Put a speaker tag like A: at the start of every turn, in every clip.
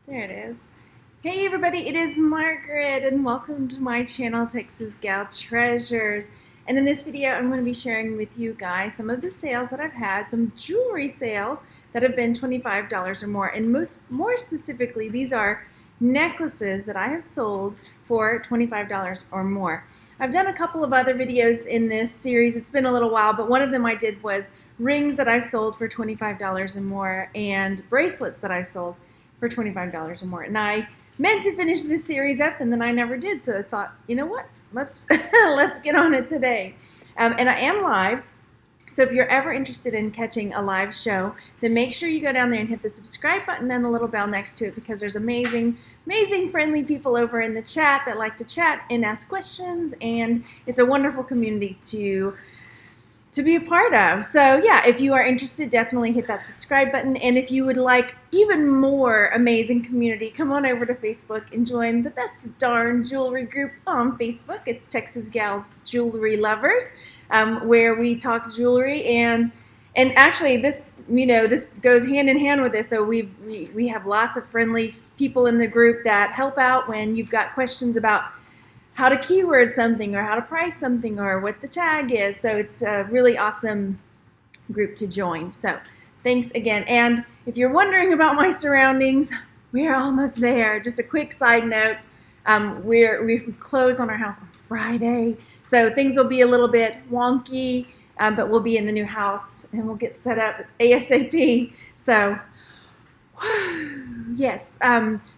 A: There it is. Hey everybody, it is Margaret and welcome to my channel, Texas Gal Treasures. And in this video, I'm going to be sharing with you guys some of the sales that I've had, some jewelry sales that have been $25 or more. And more specifically, these are necklaces that I have sold for $25 or more. I've done a couple of other videos in this series. It's been a little while, but one of them I did was rings that I've sold for $25 and more and bracelets that I've sold for $25 or more. And I meant to finish this series up and then I never did. So I thought, you know what? Let's let's get on it today. And I am live. So if you're ever interested in catching a live show, then make sure you go down there and hit the subscribe button and the little bell next to it, because there's amazing, friendly people over in the chat that like to chat and ask questions, and it's a wonderful community to be a part of. So yeah, if you are interested, definitely hit that subscribe button. And if you would like even more amazing community, come on over to Facebook and join the best darn jewelry group on Facebook. It's Texas Gals Jewelry Lovers, where we talk jewelry and actually this this goes hand in hand with this. So we have lots of friendly people in the group that help out when you've got questions about how to keyword something or how to price something or what the tag is. So it's a really awesome group to join. So thanks again. And if you're wondering about my surroundings, we're almost there. Just a quick side note, we close on our house on Friday, so things will be a little bit wonky, but we'll be in the new house and we'll get set up ASAP. So yes.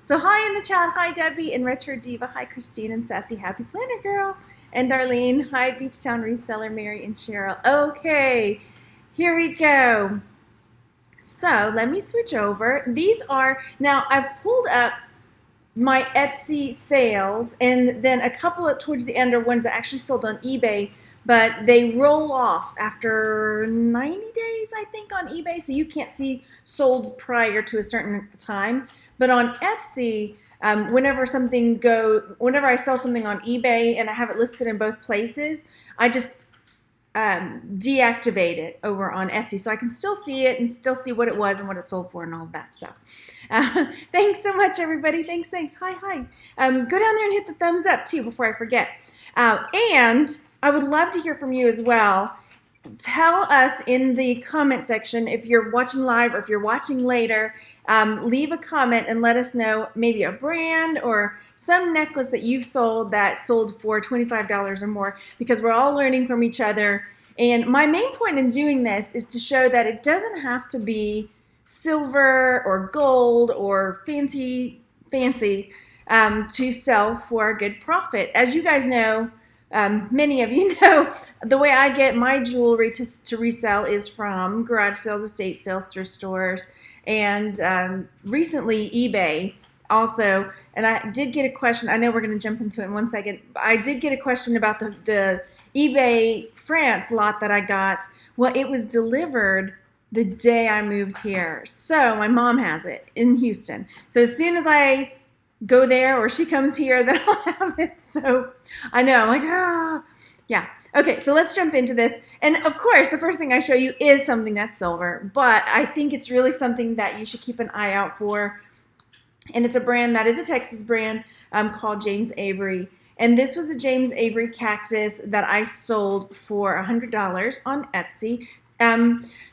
A: So hi in the chat. Hi Debbie and Retro Diva. Hi Christine and Sassy Happy Planner Girl and Darlene. Hi Beach Town Reseller Mary and Cheryl. Okay, here we go. So let me switch over. These are, now I've pulled up my Etsy sales, and then a couple of towards the end are ones that actually sold on eBay, but they roll off after 90 days, I think, on eBay, so you can't see sold prior to a certain time. But on Etsy, whenever I sell something on eBay and I have it listed in both places, I just deactivate it over on Etsy, so I can still see it and still see what it was and what it sold for and all of that stuff. Thanks so much, everybody. Thanks. Hi. Go down there and hit the thumbs up too before I forget. And I would love to hear from you as well. Tell us in the comment section if you're watching live or if you're watching later. Leave a comment and let us know maybe a brand or some necklace that you've sold that sold for $25 or more, because we're all learning from each other. And my main point in doing this is to show that it doesn't have to be silver or gold or fancy to sell for a good profit. As you guys know, many of you know, the way I get my jewelry to resell is from garage sales, estate sales, thrift stores, and recently eBay also. And I did get a question. I know we're going to jump into it in 1 second. I did get a question about the eBay France lot that I got. Well, it was delivered the day I moved here. So my mom has it in Houston. So as soon as I go there or she comes here, then I'll have it. So I know, I'm like, yeah. Okay, so let's jump into this. And of course, the first thing I show you is something that's silver, but I think it's really something that you should keep an eye out for. And it's a brand that is a Texas brand called James Avery. And this was a James Avery cactus that I sold for $100 on Etsy.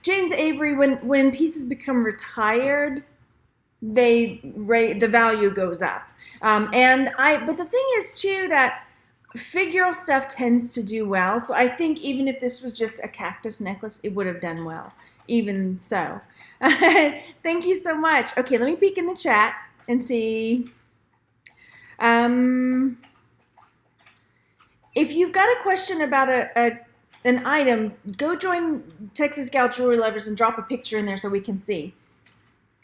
A: James Avery, when pieces become retired, the value goes up. But the thing is too that figural stuff tends to do well. So I think even if this was just a cactus necklace, it would have done well. Even so, thank you so much. Okay, let me peek in the chat and see. If you've got a question about an item, go join Texas Gal Jewelry Lovers and drop a picture in there so we can see.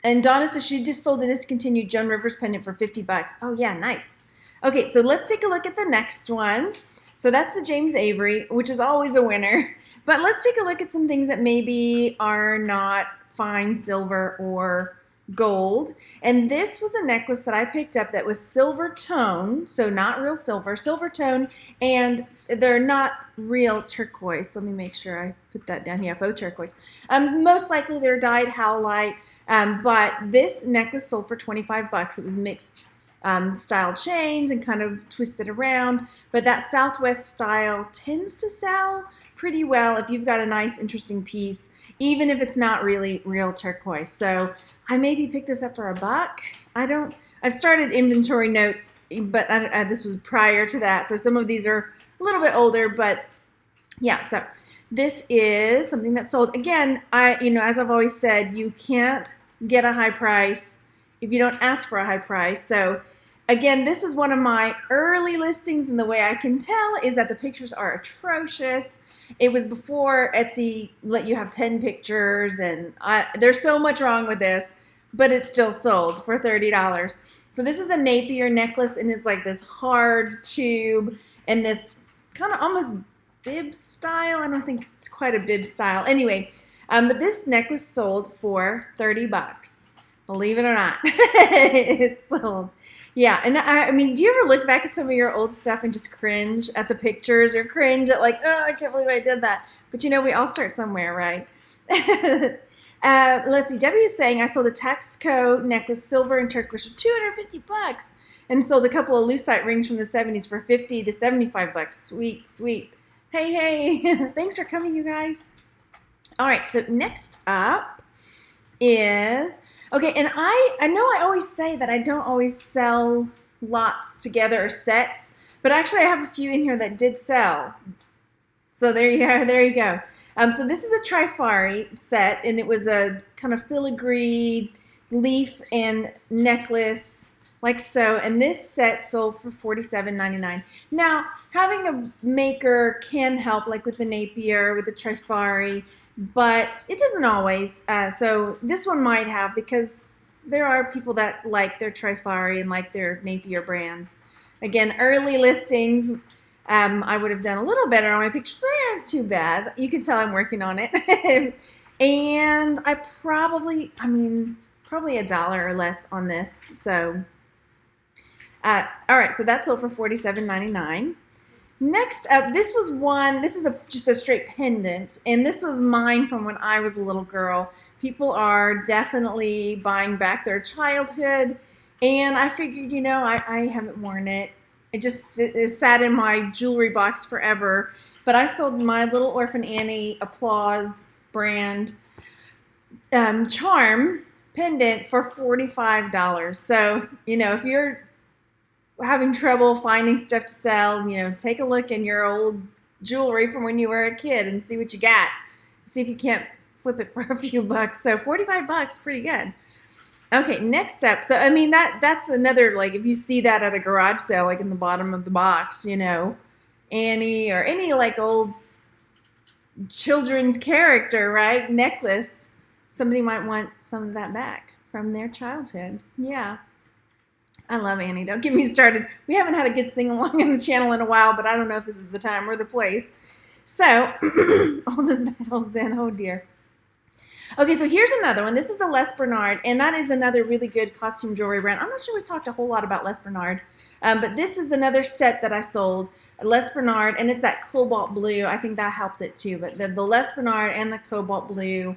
A: And Donna says she just sold a discontinued Joan Rivers pendant for $50. Oh yeah, nice. Okay, so let's take a look at the next one. So that's the James Avery, which is always a winner. But let's take a look at some things that maybe are not fine silver or gold. And this was a necklace that I picked up that was silver tone, so not real silver, silver tone, and they're not real turquoise. Let me make sure I put that down here, faux turquoise. Most likely they're dyed howlite, but this necklace sold for 25 bucks. It was mixed style chains and kind of twisted around, but that Southwest style tends to sell pretty well if you've got a nice interesting piece, even if it's not really real turquoise. So I maybe picked this up for $1. I've started inventory notes, but this was prior to that, so some of these are a little bit older, but yeah, so this is something that sold. Again, as I've always said, you can't get a high price if you don't ask for a high price. So again, this is one of my early listings, and the way I can tell is that the pictures are atrocious. It was before Etsy let you have 10 pictures, and there's so much wrong with this, but it still sold for $30. So this is a Napier necklace, and it's like this hard tube and this kind of almost bib style. I don't think it's quite a bib style. Anyway, but this necklace sold for 30 bucks. Believe it or not, it sold. Yeah, and I mean, do you ever look back at some of your old stuff and just cringe at the pictures, or cringe at like, oh, I can't believe I did that? But we all start somewhere, right? Let's see, Debbie is saying, I sold a Texaco necklace, silver and turquoise, for 250 bucks, and sold a couple of lucite rings from the 70s for 50 to 75 bucks. Sweet, sweet. Hey, thanks for coming, you guys. All right, so next up is... Okay, and I know I always say that I don't always sell lots together or sets, but actually I have a few in here that did sell. So there you go. So this is a Trifari set, and it was a kind of filigree leaf and necklace like so, and this set sold for $47.99. Now, having a maker can help, like with the Napier, with the Trifari, but it doesn't always. So this one might have, because there are people that like their Trifari and like their Napier brands. Again, early listings, I would have done a little better on my pictures, but they aren't too bad. You can tell I'm working on it. And I probably $1 or less on this. So, all right, so that sold for $47.99. Next up, this is just a straight pendant, and this was mine from when I was a little girl. People are definitely buying back their childhood, and I figured, I haven't worn it. It sat in my jewelry box forever, but I sold my little Orphan Annie Applause brand charm pendant for $45. So, if you're having trouble finding stuff to sell, take a look in your old jewelry from when you were a kid and see what you got. See if you can't flip it for a few bucks. So 45 bucks, pretty good. Okay, next up. So, that's another, like, if you see that at a garage sale, like in the bottom of the box, Annie or any, like, old children's character, right, necklace, somebody might want some of that back from their childhood. Yeah. I love Annie. Don't get me started. We haven't had a good sing-along on the channel in a while, but I don't know if this is the time or the place. So, all this else then, oh dear. Okay, so here's another one. This is a Les Bernard, and that is another really good costume jewelry brand. I'm not sure we've talked a whole lot about Les Bernard, but this is another set that I sold, Les Bernard, and it's that cobalt blue. I think that helped it too, but the Les Bernard and the cobalt blue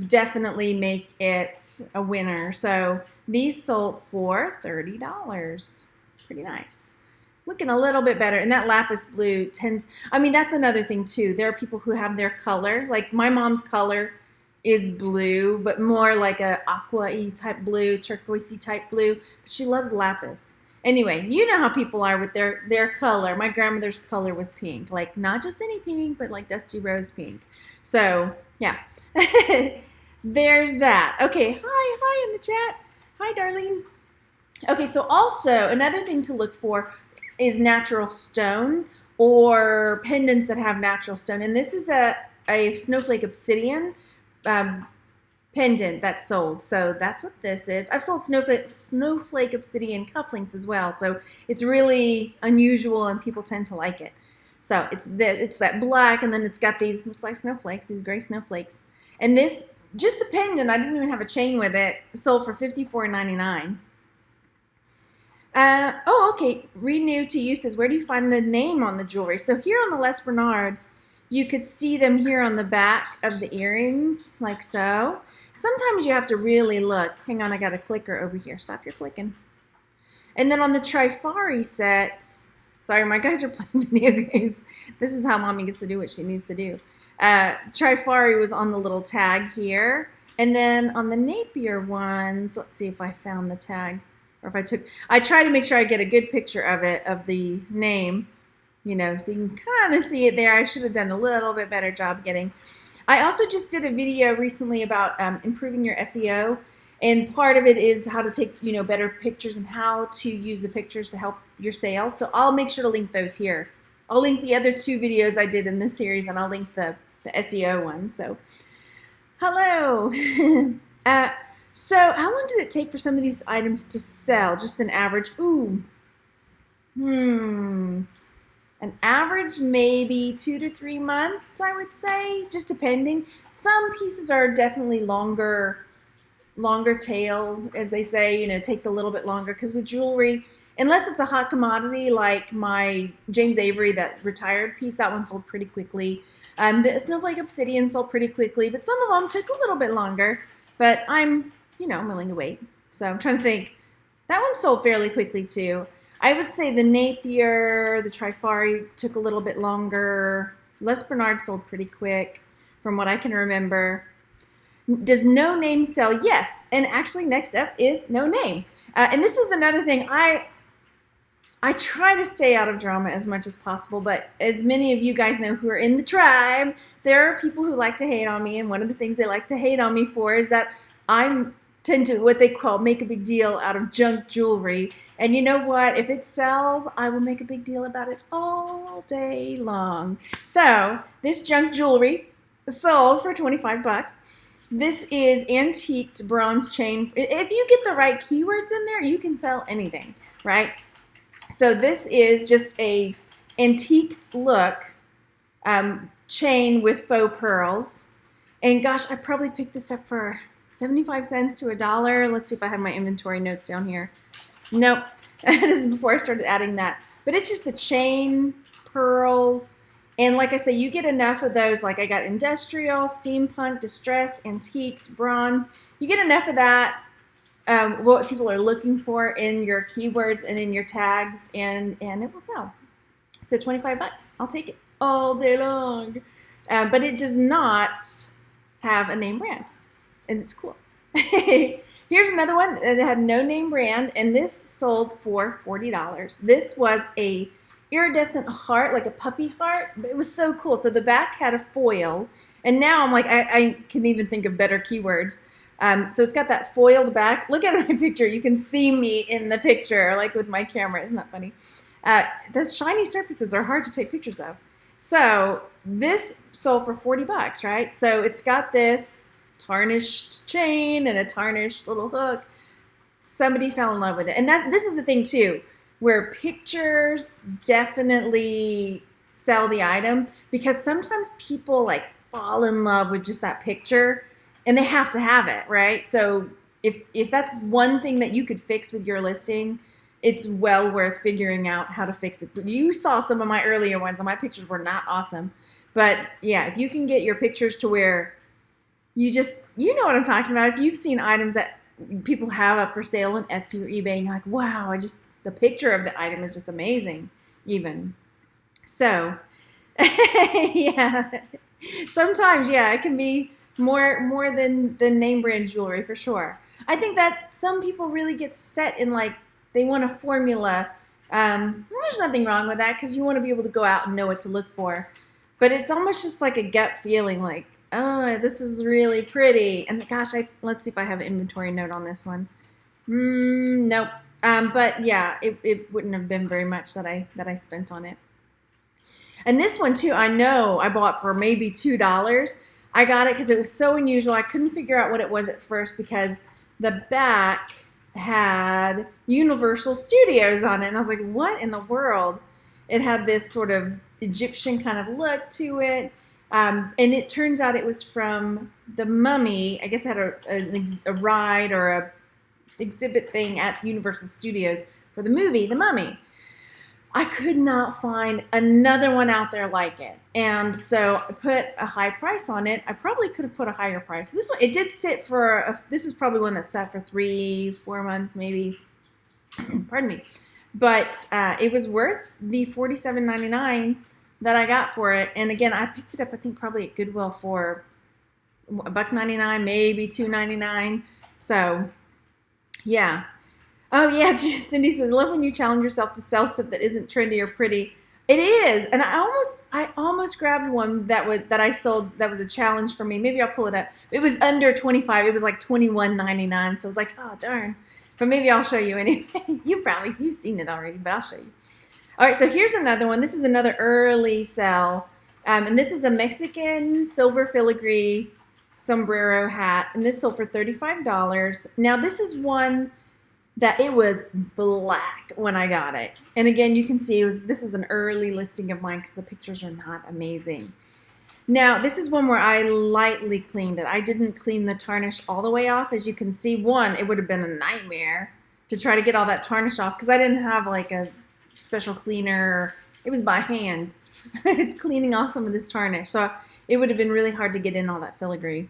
A: definitely make it a winner. So these sold for $30. Pretty nice. Looking a little bit better. And that lapis blue that's another thing too. There are people who have their color. Like my mom's color is blue, but more like a aqua-y type blue, turquoise-y type blue. But she loves lapis. Anyway, you know how people are with their color. My grandmother's color was pink. Like not just any pink, but like dusty rose pink. So yeah. There's that. Okay, hi in the chat. Hi, Darlene. Okay, so also another thing to look for is natural stone or pendants that have natural stone. And this is a snowflake obsidian pendant that's sold. So that's what this is. I've sold snowflake obsidian cufflinks as well. So it's really unusual and people tend to like it. So it's that black, and then it's got these, looks like snowflakes, these gray snowflakes. And this just the pendant, I didn't even have a chain with it, sold for $54.99. Oh, okay. Renew to you says, where do you find the name on the jewelry? So here on the Les Bernard, you could see them here on the back of the earrings, like so. Sometimes you have to really look. Hang on, I got a clicker over here. Stop your clicking. And then on the Trifari set, sorry, my guys are playing video games. This is how mommy gets to do what she needs to do. Trifari was on the little tag here. And then on the Napier ones, let's see if I found the tag. Or if I try to make sure I get a good picture of it, of the name, you know, so you can kind of see it there. I should have done a little bit better job getting. I also just did a video recently about improving your SEO, and part of it is how to take, you know, better pictures and how to use the pictures to help your sales. So I'll make sure to link those here. I'll link the other 2 videos I did in this series, and I'll link the SEO one. So, hello. So how long did it take for some of these items to sell? Just an average, an average maybe 2 to 3 months, I would say, just depending. Some pieces are definitely longer tail, as they say, you know, it takes a little bit longer, because with jewelry, unless it's a hot commodity like my James Avery, that retired piece, that one sold pretty quickly. The Snowflake Obsidian sold pretty quickly, but some of them took a little bit longer, but I'm willing to wait. So I'm trying to think. That one sold fairly quickly too. I would say the Napier, the Trifari took a little bit longer. Les Bernard sold pretty quick from what I can remember. Does no name sell? Yes. And actually next up is no name. And this is another thing. I try to stay out of drama as much as possible, but as many of you guys know who are in the tribe, there are people who like to hate on me, and one of the things they like to hate on me for is that I tend to what they call make a big deal out of junk jewelry. And you know what? If it sells, I will make a big deal about it all day long. So this junk jewelry sold for 25 bucks. This is antiqued bronze chain. If you get the right keywords in there, you can sell anything, right? So this is just a antiqued look chain with faux pearls. And gosh, I probably picked this up for 75 cents to $1. Let's see if I have my inventory notes down here. Nope. This is before I started adding that. But it's just a chain, pearls, and like I say, you get enough of those. Like I got industrial, steampunk, distress, antiqued, bronze. You get enough of that, what people are looking for in your keywords and in your tags, and it will sell. So 25 bucks. I'll take it all day long. But it does not have a name brand. And it's cool. Here's another one that had no name brand, and this sold for $40. This was a iridescent heart, like a puppy heart, but it was so cool. So the back had a foil, and now I'm like, I can even think of better keywords. So it's got that foiled back. Look at my picture. You can see me in the picture, like with my camera. Isn't that funny? Those shiny surfaces are hard to take pictures of. So this sold for 40 bucks, right? So it's got this tarnished chain and a tarnished little hook. Somebody fell in love with it. And this is the thing too, where pictures definitely sell the item, because sometimes people like fall in love with just that picture and they have to have it, right? So if that's one thing that you could fix with your listing, it's well worth figuring out how to fix it. But you saw some of my earlier ones, and my pictures were not awesome. But yeah, if you can get your pictures to where you know what I'm talking about. If you've seen items that people have up for sale on Etsy or eBay, and you're like, wow, the picture of the item is just amazing even. So, yeah, sometimes, yeah, it can be more than name brand jewelry for sure. I think that some people really get set in like, they want a formula. There's nothing wrong with that, because you want to be able to go out and know what to look for. But it's almost just like a gut feeling, like, oh, this is really pretty. And gosh, let's see if I have an inventory note on this one. Nope. But yeah, it wouldn't have been very much that I spent on it. And this one too, I know I bought for maybe $2. I got it because it was so unusual. I couldn't figure out what it was at first, because the back had Universal Studios on it. And I was like, what in the world? It had this sort of Egyptian kind of look to it. And it turns out it was from The Mummy. I guess it had a ride or a exhibit thing at Universal Studios for the movie The Mummy. I could not find another one out there like it. And so I put a high price on it. I probably could have put a higher price. This one, it did sit for, this is probably one that sat for 3-4 months maybe. Pardon me. But it was worth the $47.99 that I got for it. And again, I picked it up, I think probably at Goodwill for $1.99, maybe $2.99. So yeah. Oh yeah, Cindy says, love when you challenge yourself to sell stuff that isn't trendy or pretty. It is, and I almost grabbed one that I sold that was a challenge for me. Maybe I'll pull it up. It was under 25. It was like $21.99. So I was like, oh darn. But maybe I'll show you anyway. You've seen it already, but I'll show you. All right, so here's another one. This is another early sell, and this is a Mexican silver filigree sombrero hat, and this sold for $35. Now this is one that it was black when I got it. And again, you can see this is an early listing of mine because the pictures are not amazing. Now, this is one where I lightly cleaned it. I didn't clean the tarnish all the way off. As you can see, one, it would have been a nightmare to try to get all that tarnish off because I didn't have like a special cleaner. It was by hand cleaning off some of this tarnish. So it would have been really hard to get in all that filigree.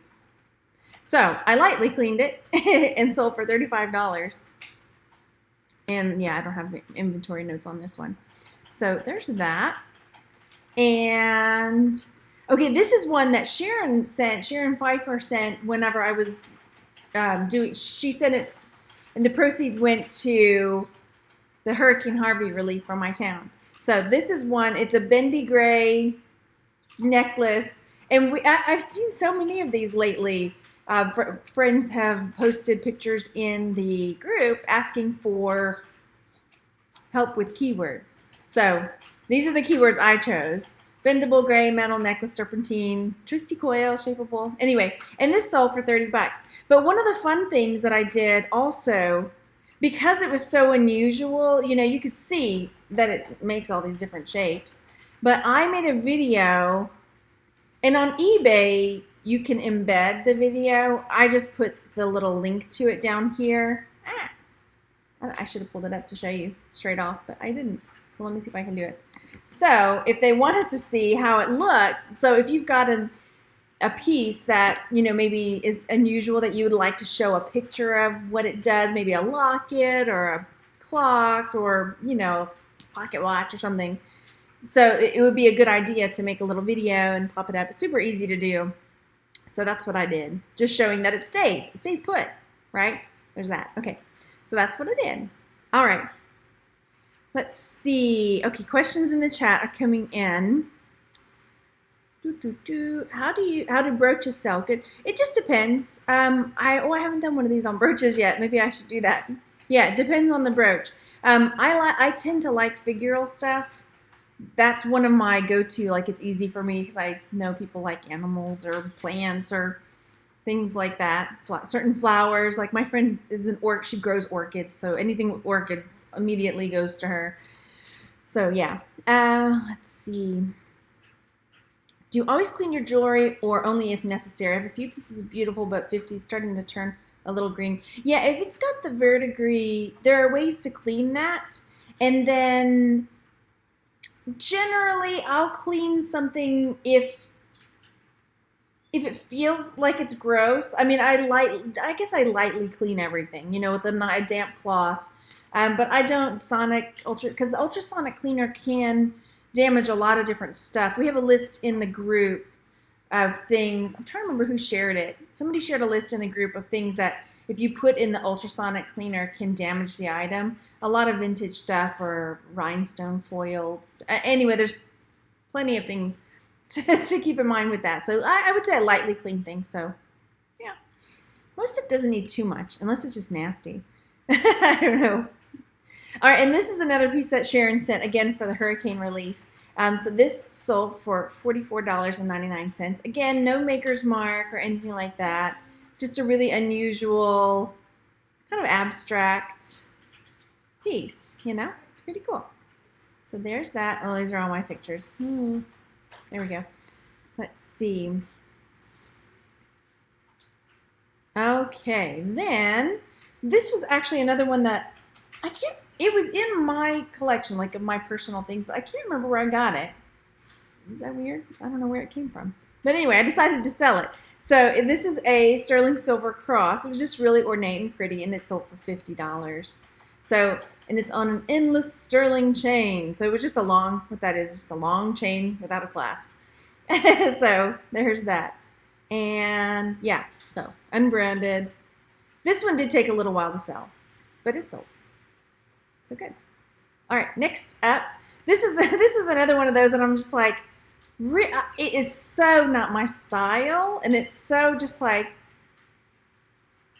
A: So I lightly cleaned it and sold for $35. And yeah, I don't have inventory notes on this one. So there's that. And okay, this is one that Sharon Pfeiffer sent whenever I was she sent it, and the proceeds went to the Hurricane Harvey relief from my town. So this is one, it's a bendy gray necklace. And I've seen so many of these lately. Friends have posted pictures in the group asking for help with keywords. So these are the keywords I chose. Bendable gray metal necklace, serpentine, twisty coil, shapeable. Anyway, and this sold for $30. But one of the fun things that I did also, because it was so unusual, you know, you could see that it makes all these different shapes. But I made a video, and on eBay, you can embed the video. I just put the little link to it down here. I should have pulled it up to show you straight off, but I didn't. So let me see if I can do it. So if they wanted to see how it looked, so if you've got a piece that, you know, maybe is unusual that you would like to show a picture of what it does, maybe a locket or a clock or, you know, pocket watch or something. So it would be a good idea to make a little video and pop it up. It's super easy to do. So that's what I did, just showing that it stays put, right? There's that. Okay, so that's what I did. All right, let's see. Okay, questions in the chat are coming in. How do brooches sell? Good. It just depends. I haven't done one of these on brooches yet. Maybe I should do that. Yeah, it depends on the brooch. I tend to like figural stuff. That's one of my go-to, like it's easy for me because I know people like animals or plants or things like that. Certain flowers, like my friend is an she grows orchids, so anything with orchids immediately goes to her. So yeah, let's see. Do you always clean your jewelry or only if necessary? I have a few pieces of beautiful, but 50 is starting to turn a little green. Yeah, if it's got the verdigris, there are ways to clean that, and then generally, I'll clean something if it feels like it's gross. I mean, I guess I lightly clean everything, you know, with a damp cloth. But I don't because the ultrasonic cleaner can damage a lot of different stuff. We have a list in the group of things. I'm trying to remember who shared it. Somebody shared a list in the group of things that if you put in the ultrasonic cleaner can damage the item. A lot of vintage stuff or rhinestone foiled. Anyway, there's plenty of things to keep in mind with that. So I would say I lightly clean things. So yeah, most stuff doesn't need too much unless it's just nasty. I don't know. All right, and this is another piece that Sharon sent again for the hurricane relief. So this sold for $44.99. Again, no maker's mark or anything like that. Just a really unusual, kind of abstract piece, you know? Pretty cool. So there's that. Oh, these are all my pictures. There we go. Let's see. Okay, then this was actually another one that I can't, it was in my collection, like of my personal things, but I can't remember where I got it. Is that weird? I don't know where it came from. But anyway, I decided to sell it. So this is a sterling silver cross. It was just really ornate and pretty, and it sold for $50. So, and it's on an endless sterling chain. So it was just a long, what that is, just a long chain without a clasp. So there's that. And yeah, so unbranded. This one did take a little while to sell, but it sold. So good. All right, next up. This is another one of those that I'm just like, it is so not my style, and it's so just like,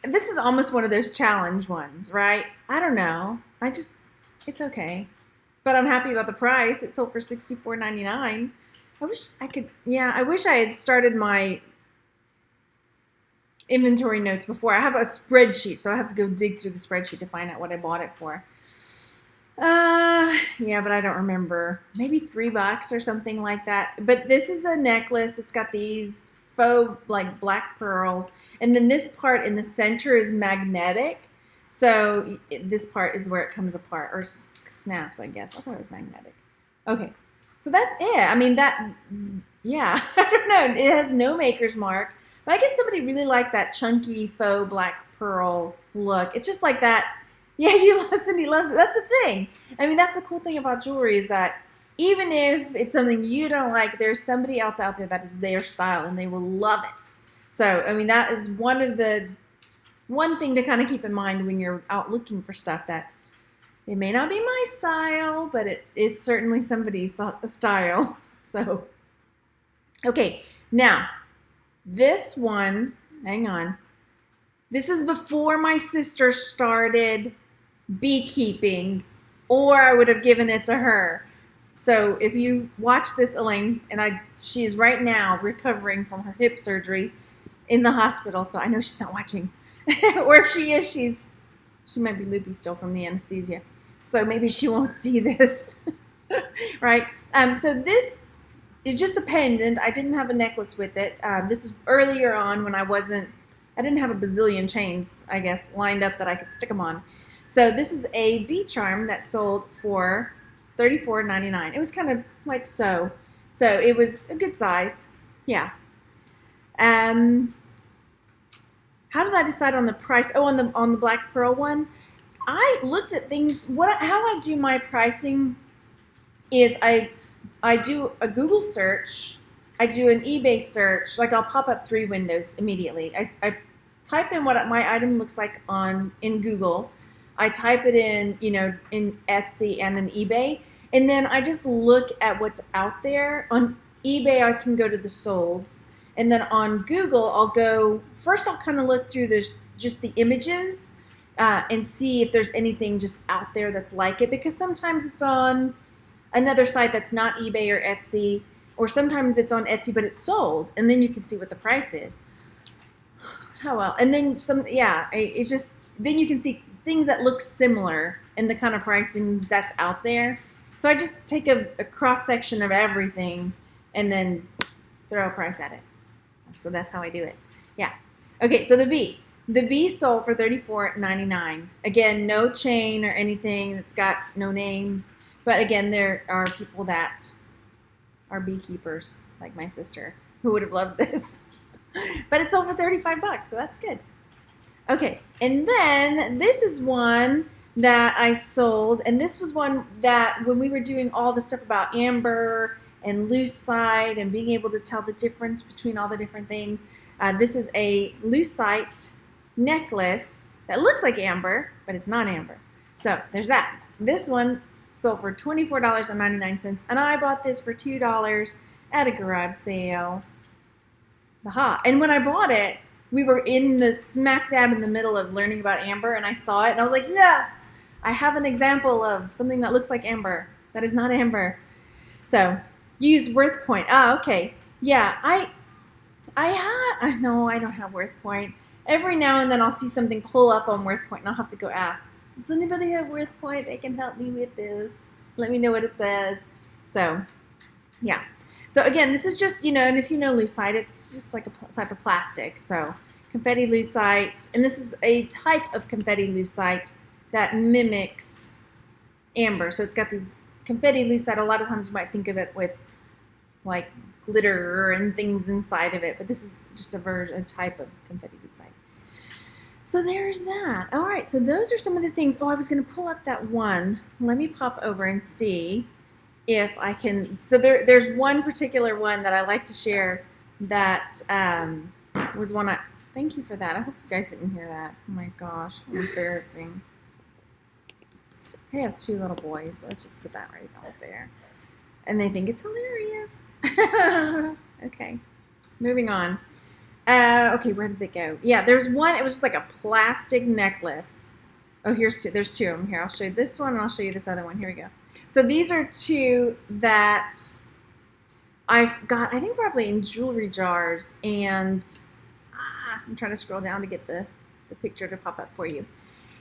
A: this is almost one of those challenge ones, right? I don't know. It's okay. But I'm happy about the price. It sold for $64.99. I wish I could, yeah, I wish I had started my inventory notes before. I have a spreadsheet, so I have to go dig through the spreadsheet to find out what I bought it for. Yeah, but I don't remember. Maybe $3 or something like that. But this is a necklace. It's got these faux like black pearls, and then this part in the center is magnetic. So this part is where it comes apart or snaps, I guess. I thought it was magnetic. Okay, so that's it. I mean yeah, I don't know. It has no maker's mark, but I guess somebody really liked that chunky faux black pearl look. It's just like that. Yeah, Cindy loves it. That's the thing. I mean, that's the cool thing about jewelry is that even if it's something you don't like, there's somebody else out there that is their style and they will love it. So, I mean, that is one thing to kind of keep in mind when you're out looking for stuff, that it may not be my style, but it is certainly somebody's style. So, okay, now this one, hang on. This is before my sister started beekeeping, or I would have given it to her. So if you watch this, Elaine, and she is right now recovering from her hip surgery in the hospital, so I know she's not watching. Or if she is, she might be loopy still from the anesthesia. So maybe she won't see this. Right? So this is just a pendant. I didn't have a necklace with it. This is earlier on when I didn't have a bazillion chains, I guess, lined up that I could stick them on. So this is a bee charm that sold for $34.99. It was kind of like so. So it was a good size. Yeah. How did I decide on the price? Oh, on the black pearl one, I looked at things. How I do my pricing is I do a Google search. I do an eBay search. Like, I'll pop up 3 windows immediately. I type in what my item looks like in Google. I type it in, in Etsy and in eBay, and then I just look at what's out there. On eBay, I can go to the solds, and then on Google, I'll kind of look through just the images and see if there's anything just out there that's like it, because sometimes it's on another site that's not eBay or Etsy, or sometimes it's on Etsy but it's sold, and then you can see what the price is. Oh well, and then it's just, then you can see things that look similar in the kind of pricing that's out there. So I just take a cross section of everything and then throw a price at it. So that's how I do it. Yeah. Okay, so the bee sold for $34.99. Again, no chain or anything. It's got no name. But again, there are people that are beekeepers, like my sister, who would have loved this. But it's over $35, so that's good. Okay, and then this is one that I sold, and this was one that when we were doing all the stuff about amber and lucite and being able to tell the difference between all the different things, this is a lucite necklace that looks like amber, but it's not amber. So there's that. This one sold for $24.99, and I bought this for $2 at a garage sale. Aha. And when I bought it, we were in the smack dab in the middle of learning about amber, and I saw it, and I was like, yes, I have an example of something that looks like amber that is not amber. So use worth point. Okay. Yeah, no, I don't have worth point. Every now and then I'll see something pull up on worth point, and I'll have to go ask, does anybody have worth point? They can help me with this. Let me know what it says. So, yeah. So again, this is just, and if you know lucite, it's just like a type of plastic. So confetti lucite, and this is a type of confetti lucite that mimics amber. So it's got these confetti lucite. A lot of times you might think of it with like glitter and things inside of it, but this is just a type of confetti lucite. So there's that. All right, so those are some of the things. Oh, I was going to pull up that one. Let me pop over and see if I can. So there's one particular one that I like to share that was one I. Thank you for that. I hope you guys didn't hear that. Oh my gosh, how embarrassing. I have 2 little boys. Let's just put that right out there. And they think it's hilarious. Okay, moving on. Okay, where did they go? Yeah, there's one. It was just like a plastic necklace. Oh, here's 2. There's 2 of them here. I'll show you this one, and I'll show you this other one. Here we go. So these are 2 that I've got, I think probably in jewelry jars. And I'm trying to scroll down to get the picture to pop up for you.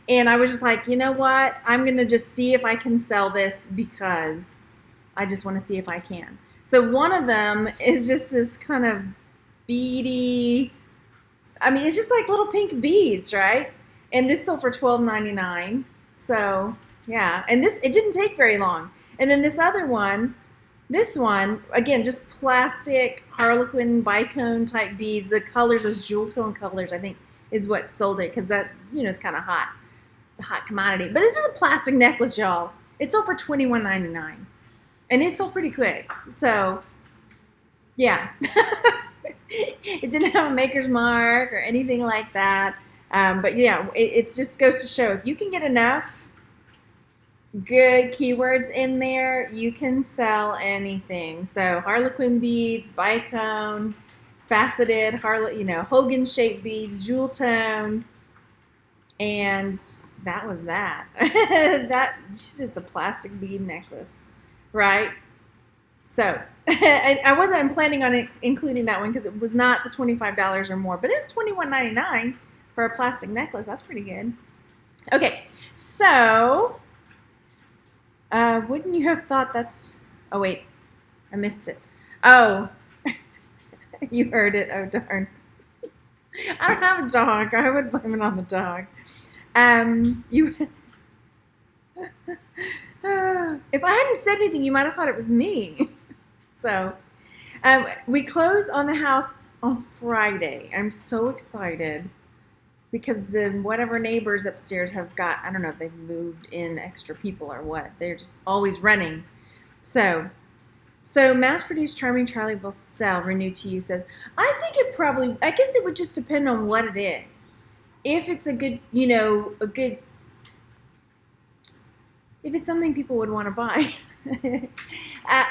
A: And I was just like, you know what? I'm going to just see if I can sell this because I just want to see if I can. So one of them is just this kind of beady, I mean, it's just like little pink beads, right? And this sold for $12.99. So yeah, and it didn't take very long. And then this other one, this one, again, just plastic Harlequin bicone type beads. The colors, those jewel tone colors, I think is what sold it because that, it's kind of hot, the hot commodity. But this is a plastic necklace, y'all. It sold for $21.99. And it sold pretty quick. So yeah. It didn't have a maker's mark or anything like that. But yeah, it just goes to show if you can get enough good keywords in there, you can sell anything. So Harlequin beads, bicone, faceted, Hogan shaped beads, jewel tone, and that was that. That's just a plastic bead necklace, right? So I wasn't planning on including that one because it was not the $25 or more, but it's $21.99 for a plastic necklace. That's pretty good. Okay, so wouldn't you have thought that's, oh wait, I missed it. Oh, you heard it. Oh darn. I don't have a dog. I would blame it on the dog. If I hadn't said anything, you might have thought it was me. So we close on the house on Friday. I'm so excited because the whatever neighbors upstairs have got, I don't know if they've moved in extra people or what. They're just always running. So mass-produced Charming Charlie will sell. Renew to You says, I think it probably, I guess it would just depend on what it is. If it's a good, if it's something people would want to buy.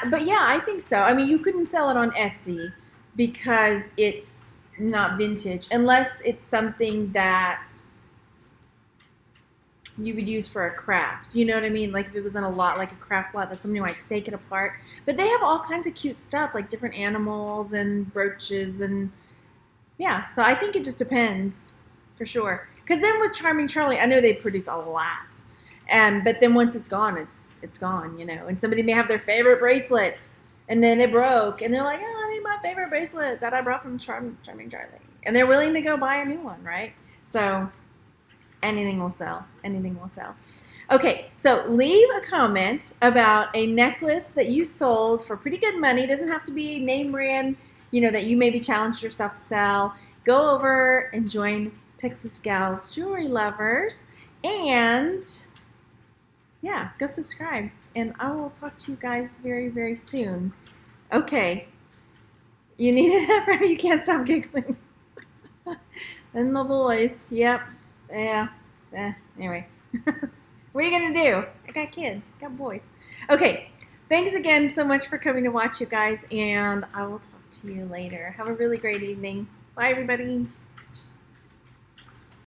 A: But yeah, I think so. I mean, you couldn't sell it on Etsy because it's not vintage unless it's something that you would use for a craft. You know what I mean? Like if it was in a lot, like a craft lot that somebody might take it apart. But they have all kinds of cute stuff like different animals and brooches and yeah. So I think it just depends for sure. Because then with Charming Charlie, I know they produce a lot. But then once it's gone, it's gone, And somebody may have their favorite bracelet, and then it broke, and they're like, "Oh, I need my favorite bracelet that I brought from Charming Charlie," and they're willing to go buy a new one, right? So anything will sell. Anything will sell. Okay, so leave a comment about a necklace that you sold for pretty good money. It doesn't have to be name brand, that you maybe challenged yourself to sell. Go over and join Texas Gals Jewelry Lovers, and yeah, go subscribe, and I will talk to you guys very, very soon. Okay, you need it, you can't stop giggling. And the boys, yep, yeah, anyway. What are you gonna do? I got kids, I got boys. Okay, thanks again so much for coming to watch, you guys, and I will talk to you later. Have a really great evening. Bye, everybody.